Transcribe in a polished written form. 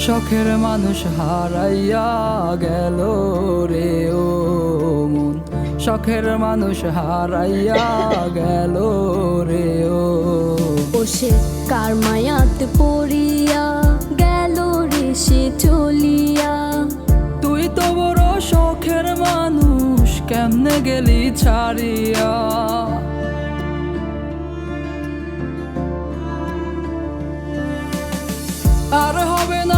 শখের মানুষ হারাইয়া গেল রে ও মন, শখের মানুষ হারাইয়া গেল রে ও। সে কার মায়াতে পড়িয়া গেল রে সে চলিয়া। তুই তো বড় শখের মানুষ, কেমনে গেলি ছাড়িয়া। আর হবে না